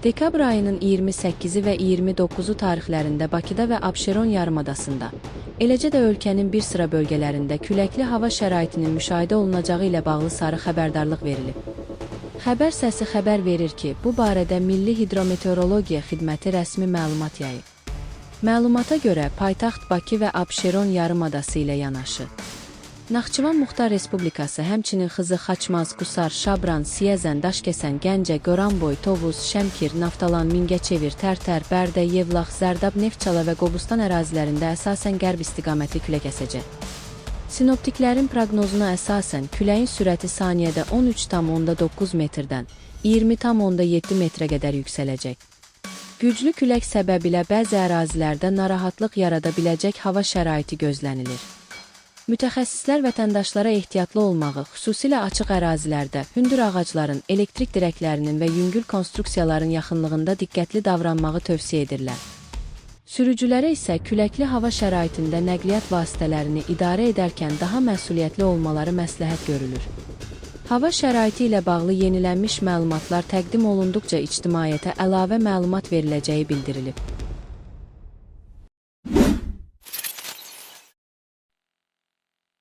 Dekabr ayının 28-i və 29-u tarixlərində Bakıda və Abşeron yarımadasında, eləcə də ölkənin bir sıra bölgələrində küləkli hava şəraitinin müşahidə olunacağı ilə bağlı sarı xəbərdarlıq verilib. Xəbər səsi xəbər verir ki, bu barədə Milli Hidrometeorologiya Xidməti rəsmi məlumat yayıb. Məlumata görə, paytaxt Bakı və Abşeron yarımadası ilə yanaşı, Naxçıvan Muxtar Respublikası, həmçinin Xızı, Xaçmaz, Qusar, Şabran, Siyəzən, Daşkəsən, Gəncə, Goranboy, Tovuz, Şəmkir, Naftalan, Mingəçevir, Tərtər, Bərdə, Yevlax, Zərdab, Neftçala və Qobustan ərazilərində əsasən qərb istiqamətli külək əsəcək. Sinoptiklərin proqnozuna əsasən küləyin sürəti saniyədə 13,9 metrdən 20,7 metrə qədər yüksələcək. Güclü külək səbəbilə bəzi ərazilərdə narahatlıq yarada biləcək hava şəraiti gözlənilir. Mütəxəssislər vətəndaşlara ehtiyatlı olmağı, xüsusilə açıq ərazilərdə, hündür ağacların, elektrik dirəklərinin və yüngül konstruksiyaların yaxınlığında diqqətli davranmağı tövsiyə edirlər. Sürücülərə isə küləkli hava şəraitində nəqliyyat vasitələrini idarə edərkən daha məsuliyyətli olmaları məsləhət görülür. Hava şəraiti ilə bağlı yenilənmiş məlumatlar təqdim olunduqca ictimaiyyətə əlavə məlumat veriləcəyi bildirilib.